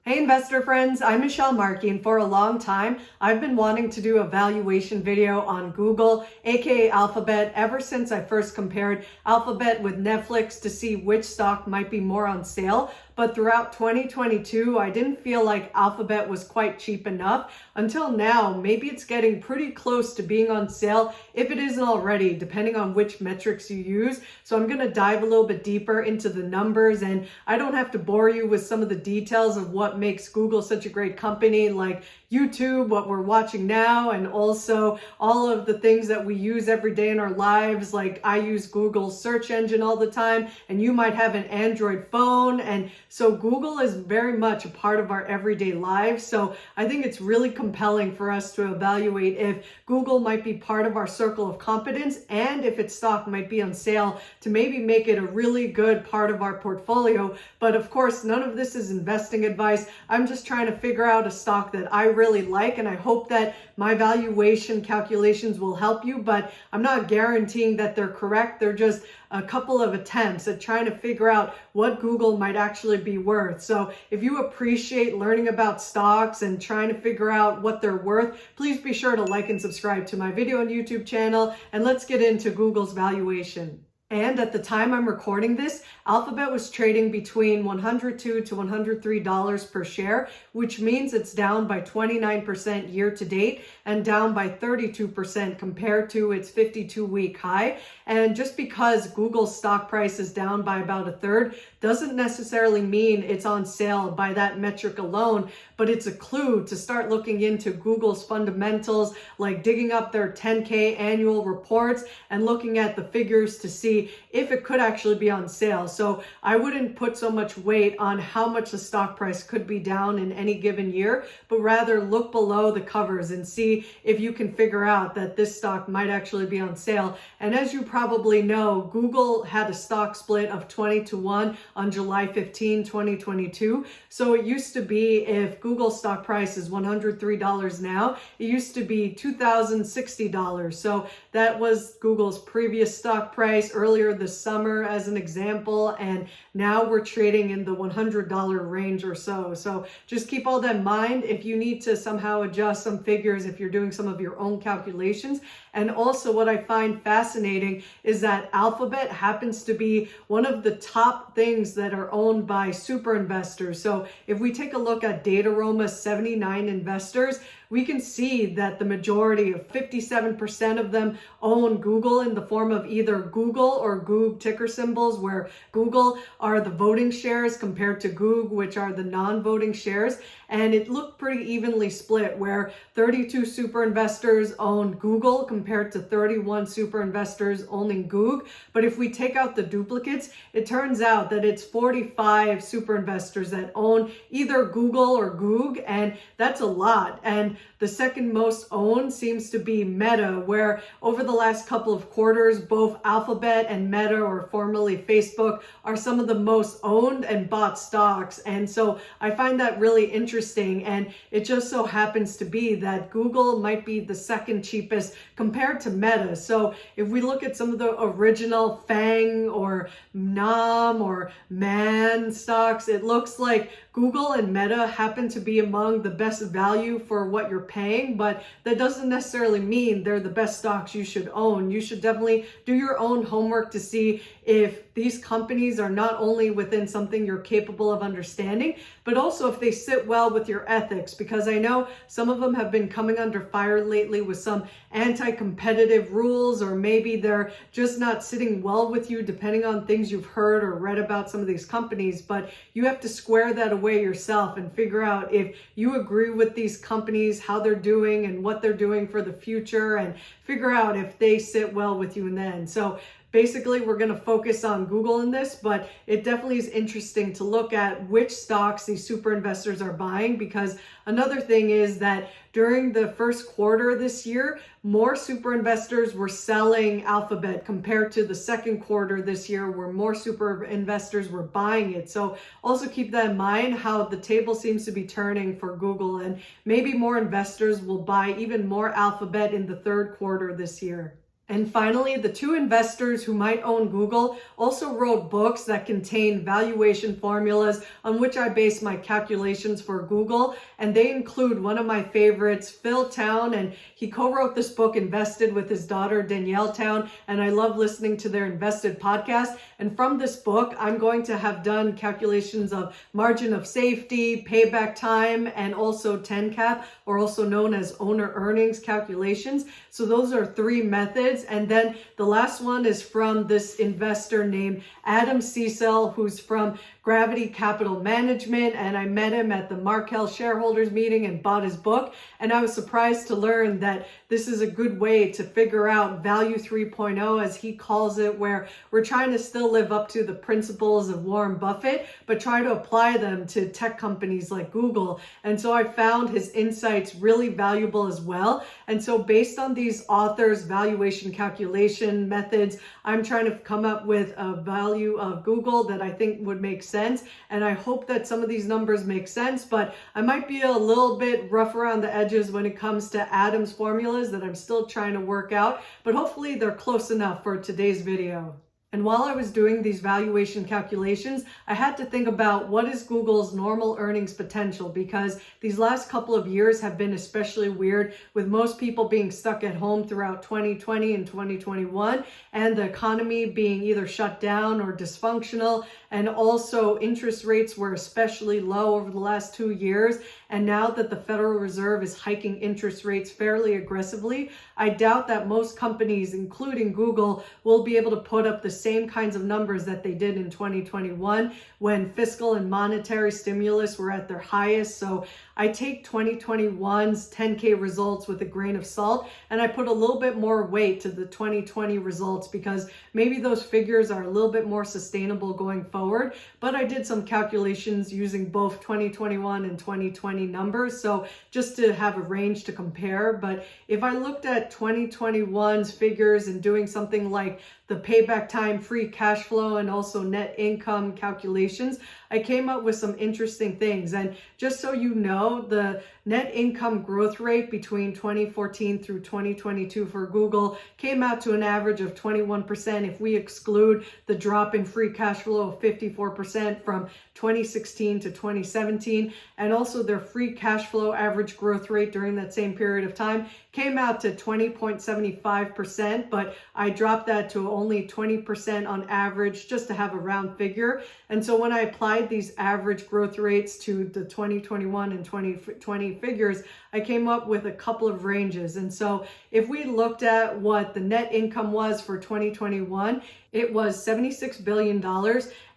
Hey investor friends, I'm Michelle Marki, and for a long time I've been wanting to do a valuation video on Google, aka Alphabet, ever since I first compared Alphabet with Netflix to see which stock might be more on sale. But throughout 2022, I didn't feel like Alphabet was quite cheap enough. Until now, maybe it's getting pretty close to being on sale, if it isn't already, depending on which metrics you use. So I'm going to dive a little bit deeper into the numbers, and I don't have to bore you with some of the details of what makes Google such a great company, like YouTube, what we're watching now, and also all of the things that we use every day in our lives. Like I use Google's search engine all the time, and you might have an Android phone. And so Google is very much a part of our everyday lives. So I think it's really compelling for us to evaluate if Google might be part of our circle of competence and if its stock might be on sale to maybe make it a really good part of our portfolio. But of course, none of this is investing advice. I'm just trying to figure out a stock that I really like, and I hope that my valuation calculations will help you, but I'm not guaranteeing that they're correct. They're just a couple of attempts at trying to figure out what Google might actually be worth. So if you appreciate learning about stocks and trying to figure out what they're worth, please be sure to like and subscribe to my video and YouTube channel, and let's get into Google's valuation. And at the time I'm recording this, Alphabet was trading between $102 to $103 per share, which means it's down by 29% year to date and down by 32% compared to its 52-week high. And just because Google's stock price is down by about a third doesn't necessarily mean it's on sale by that metric alone, but it's a clue to start looking into Google's fundamentals, like digging up their 10K annual reports and looking at the figures to see if it could actually be on sale. So I wouldn't put so much weight on how much the stock price could be down in any given year, but rather look below the covers and see if you can figure out that this stock might actually be on sale. And as you probably know, Google had a stock split of 20-1 on July 15, 2022. So it used to be, if Google stock price is $103 now, it used to be $2,060. So that was Google's previous stock price earlier this summer as an example, and now we're trading in the $100 range or so. So just keep all that in mind if you need to somehow adjust some figures, if you're doing some of your own calculations. And also what I find fascinating is that Alphabet happens to be one of the top things that are owned by super investors. So if we take a look at Dataroma's 79 investors, we can see that the majority of 57% of them own Google in the form of either Google or Goog ticker symbols, where Google are the voting shares compared to Goog, which are the non-voting shares. And it looked pretty evenly split, where 32 super investors own Google compared to 31 super investors owning Goog. But if we take out the duplicates, it turns out that it's 45 super investors that own either Google or Goog, and that's a lot. And the second most owned seems to be Meta, where over the last couple of quarters, both Alphabet and Meta, or formerly Facebook, are some of the most owned and bought stocks. And so I find that really interesting. And it just so happens to be that Google might be the second cheapest compared to Meta. So if we look at some of the original FANG or NAM or MAN stocks, it looks like Google and Meta happen to be among the best value for what you're paying, but that doesn't necessarily mean they're the best stocks you should own. You should definitely do your own homework to see if these companies are not only within something you're capable of understanding, but also if they sit well with your ethics, because I know some of them have been coming under fire lately with some anti-competitive rules, or maybe they're just not sitting well with you depending on things you've heard or read about some of these companies. But you have to square that away yourself and figure out if you agree with these companies, how they're doing and what they're doing for the future, and figure out if they sit well with you in the end. So basically, we're going to focus on Google in this, but it definitely is interesting to look at which stocks these super investors are buying, because another thing is that during the first quarter this year, more super investors were selling Alphabet compared to the second quarter this year, where more super investors were buying it. So also keep that in mind, how the table seems to be turning for Google, and maybe more investors will buy even more Alphabet in the third quarter this year. And finally, the two investors who might own Google also wrote books that contain valuation formulas on which I base my calculations for Google. And they include one of my favorites, Phil Town, and he co-wrote this book, Invested, with his daughter, Danielle Town. And I love listening to their Invested podcast. And from this book, I'm going to have done calculations of margin of safety, payback time, and also 10 cap, or also known as owner earnings calculations. So those are three methods. And then the last one is from this investor named Adam Cecil, who's from Gravity Capital Management. And I met him at the Markel shareholders meeting and bought his book. And I was surprised to learn that this is a good way to figure out value 3.0, as he calls it, where we're trying to still live up to the principles of Warren Buffett, but try to apply them to tech companies like Google. And so I found his insights really valuable as well. And so based on these authors' valuation calculation methods, I'm trying to come up with a value of Google that I think would make sense. And I hope that some of these numbers make sense, but I might be a little bit rough around the edges when it comes to Adam's formulas that I'm still trying to work out, but hopefully they're close enough for today's video. And while I was doing these valuation calculations, I had to think about what is Google's normal earnings potential, because these last couple of years have been especially weird, with most people being stuck at home throughout 2020 and 2021, and the economy being either shut down or dysfunctional. And also interest rates were especially low over the last 2 years. And now that the Federal Reserve is hiking interest rates fairly aggressively, I doubt that most companies, including Google, will be able to put up the same kinds of numbers that they did in 2021 when fiscal and monetary stimulus were at their highest. So I take 2021's 10K results with a grain of salt, and I put a little bit more weight to the 2020 results because maybe those figures are a little bit more sustainable going forward. But I did some calculations using both 2021 and 2020 numbers, so just to have a range to compare. But if I looked at 2021's figures and doing something like the payback time, free cash flow, and also net income calculations, I came up with some interesting things. And just so you know, the net income growth rate between 2014 through 2022 for Google came out to an average of 21% if we exclude the drop in free cash flow of 54% from 2016 to 2017. And also their free cash flow average growth rate during that same period of time came out to 20.75%, but I dropped that to only 20% on average just to have a round figure. And so when I applied these average growth rates to the 2021 and 2020 figures, I came up with a couple of ranges. And so if we looked at what the net income was for 2021, it was $76 billion,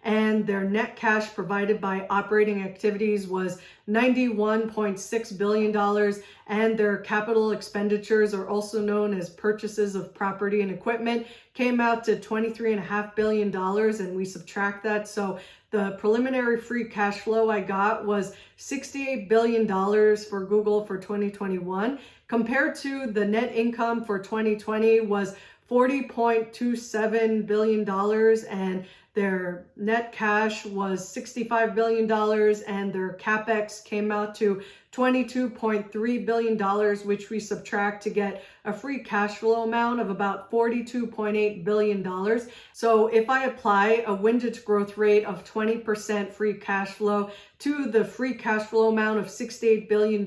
and their net cash provided by operating activities was $91.6 billion, and their capital expenditures, or also known as purchases of property and equipment, came out to $23.5 billion, and we subtract that. So the preliminary free cash flow I got was $68 billion for Google for 2021, compared to the net income for 2020 was $40.27 billion, and their net cash was $65 billion, and their capex came out to $22.3 billion, which we subtract to get a free cash flow amount of about $42.8 billion. So if I apply a windage growth rate of 20% free cash flow to the free cash flow amount of $68 billion,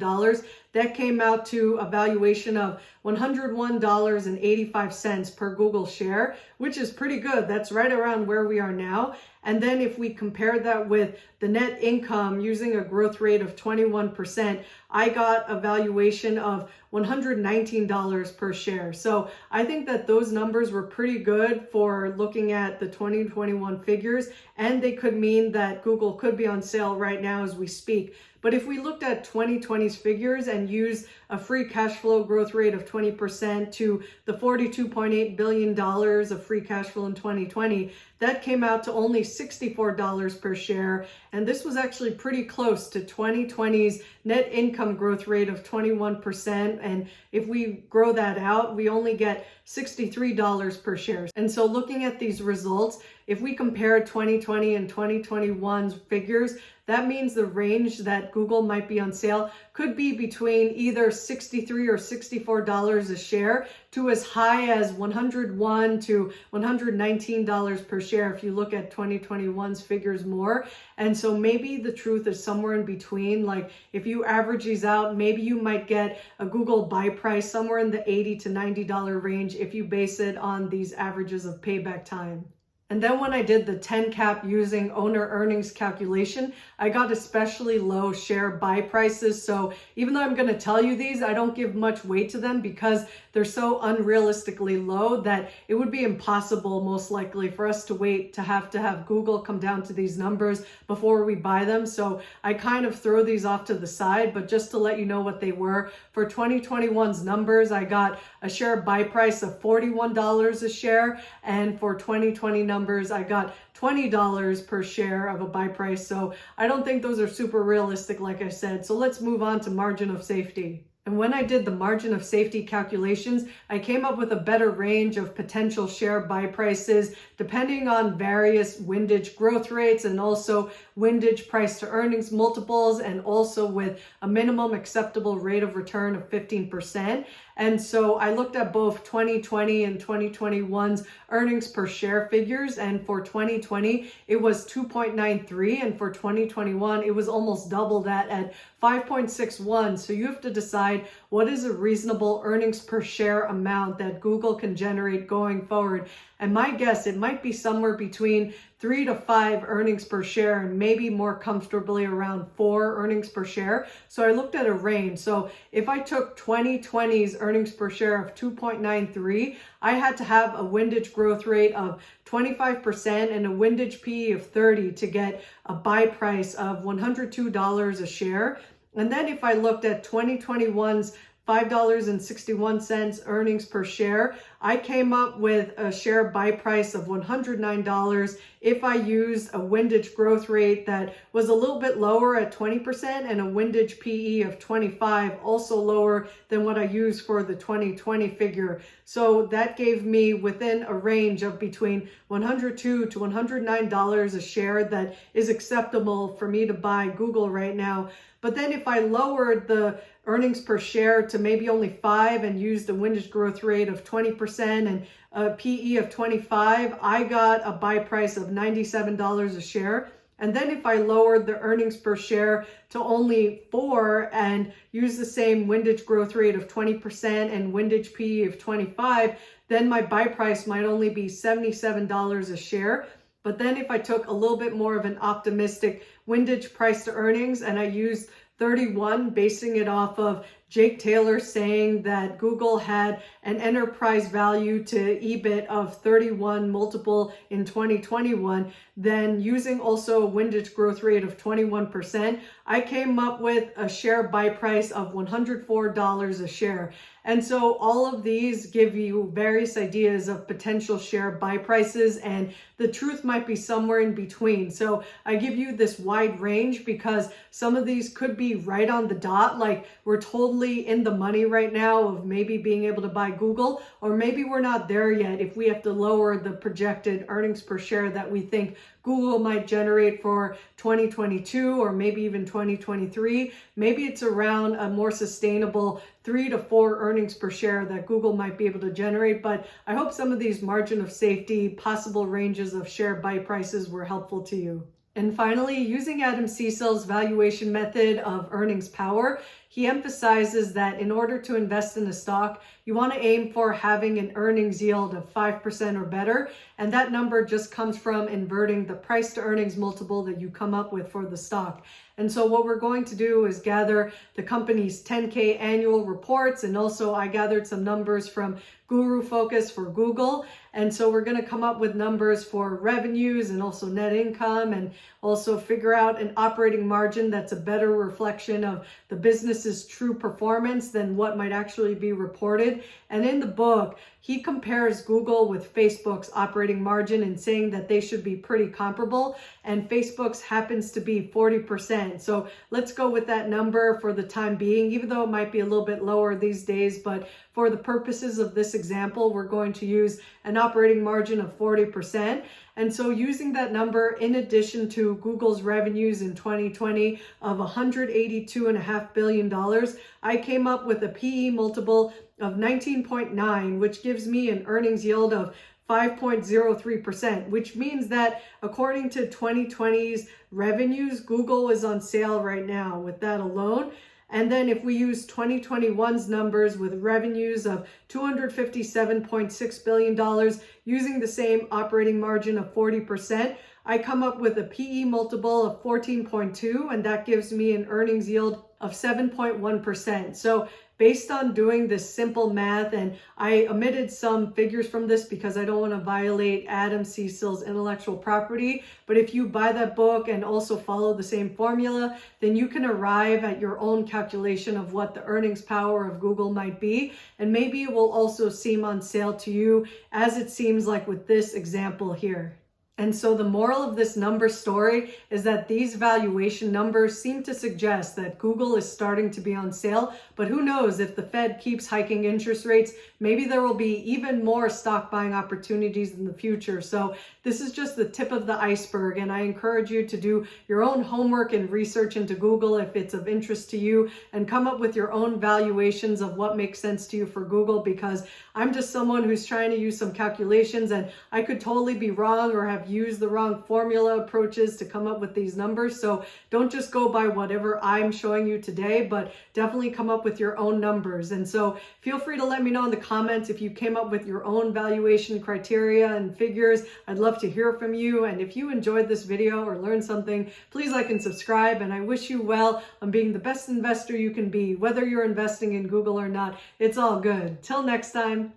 that came out to a valuation of $101.85 per Google share, which is pretty good. That's right around where we are now. And then if we compare that with the net income using a growth rate of 21%, I got a valuation of $119 per share. So I think that those numbers were pretty good for looking at the 2021 figures, and they could mean that Google could be on sale right now as we speak. But if we looked at 2020's figures and used a free cash flow growth rate of 20% to the $42.8 billion of free cash flow in 2020, that came out to only $64 per share. And this was actually pretty close to 2020's net income growth rate of 21%. And if we grow that out, we only get $63 per share. And so looking at these results, if we compare 2020 and 2021's figures, that means the range that Google might be on sale could be between either $63 or $64 a share to as high as $101 to $119 per share if you look at 2021's figures more. And so maybe the truth is somewhere in between. Like if you average these out, maybe you might get a Google buy price somewhere in the $80 to $90 range if you base it on these averages of payback time. And then when I did the 10 cap using owner earnings calculation, I got especially low share buy prices. So even though I'm going to tell you these, I don't give much weight to them because they're so unrealistically low that it would be impossible most likely for us to wait to have Google come down to these numbers before we buy them. So I kind of throw these off to the side, but just to let you know what they were. For 2021's numbers, I got a share buy price of $41 a share. And for 2020 numbers, I got $20 per share of a buy price. So I don't think those are super realistic, like I said. So let's move on to margin of safety. And when I did the margin of safety calculations, I came up with a better range of potential share buy prices depending on various windage growth rates and also windage price to earnings multiples, and also with a minimum acceptable rate of return of 15%. And so I looked at both 2020 and 2021's earnings per share figures. And for 2020, it was 2.93. And for 2021, it was almost double that at 5.61. So you have to decide what is a reasonable earnings per share amount that Google can generate going forward. And my guess, it might be somewhere between 3 to 5 earnings per share and maybe more comfortably around 4 earnings per share. So I looked at a range. So if I took 2020's earnings per share of 2.93, I had to have a windage growth rate of 25% and a windage PE of 30 to get a buy price of $102 a share. And then if I looked at 2021's $5.61 earnings per share, I came up with a share buy price of $109 if I used a windage growth rate that was a little bit lower at 20% and a windage PE of 25, also lower than what I used for the 2020 figure. So that gave me within a range of between $102 to $109 a share that is acceptable for me to buy Google right now. But then if I lowered the earnings per share to maybe only 5 and used a windage growth rate of 20% and a PE of 25, I got a buy price of $97 a share. And then if I lowered the earnings per share to only 4 and use the same windage growth rate of 20% and windage PE of 25, then my buy price might only be $77 a share. But then if I took a little bit more of an optimistic windage price to earnings and I used 31, basing it off of Jake Taylor saying that Google had an enterprise value to EBIT of 31 multiple in 2021, then using also a windage growth rate of 21%, I came up with a share buy price of $104 a share. And so all of these give you various ideas of potential share buy prices, and the truth might be somewhere in between. So I give you this wide range because some of these could be right on the dot, like we're totally in the money right now of maybe being able to buy Google, or maybe we're not there yet if we have to lower the projected earnings per share that we think Google might generate for 2022 or maybe even 2023. Maybe it's around a more sustainable 3 to 4 earnings per share that Google might be able to generate. But I hope some of these margin of safety, possible ranges of share buy prices were helpful to you. And finally, using Adam Cecil's valuation method of earnings power, he emphasizes that in order to invest in a stock, you want to aim for having an earnings yield of 5% or better. And that number just comes from inverting the price to earnings multiple that you come up with for the stock. And so what we're going to do is gather the company's 10K annual reports. And also I gathered some numbers from Guru Focus for Google. And so we're going to come up with numbers for revenues and also net income, and also figure out an operating margin that's a better reflection of the business's true performance than what might actually be reported. And in the book, he compares Google with Facebook's operating margin and saying that they should be pretty comparable, and Facebook's happens to be 40%. So let's go with that number for the time being, even though it might be a little bit lower these days. But for the purposes of this example, we're going to use an operating margin of 40%. And so using that number in addition to Google's revenues in 2020 of $182.5 billion, I came up with a PE multiple of 19.9, which gives me an earnings yield of 5.03%, which means that according to 2020's revenues, Google is on sale right now with that alone. And then if we use 2021's numbers with revenues of $257.6 billion using the same operating margin of 40%, I come up with a PE multiple of 14.2, and that gives me an earnings yield of 7.1%. So based on doing this simple math, and I omitted some figures from this because I don't want to violate Adam Cecil's intellectual property, but if you buy that book and also follow the same formula, then you can arrive at your own calculation of what the earnings power of Google might be, and maybe it will also seem on sale to you, as it seems like with this example here. And so the moral of this number story is that these valuation numbers seem to suggest that Google is starting to be on sale, but who knows, if the Fed keeps hiking interest rates, maybe there will be even more stock buying opportunities in the future. So this is just the tip of the iceberg, and I encourage you to do your own homework and research into Google if it's of interest to you, and come up with your own valuations of what makes sense to you for Google, because I'm just someone who's trying to use some calculations, and I could totally be wrong or have used the wrong formula approaches to come up with these numbers. So don't just go by whatever I'm showing you today, but definitely come up with your own numbers. And so feel free to let me know in the comments if you came up with your own valuation criteria and figures. I'd love to hear from you. And if you enjoyed this video or learned something, please like and subscribe. And I wish you well on being the best investor you can be, whether you're investing in Google or not. It's all good. Till next time.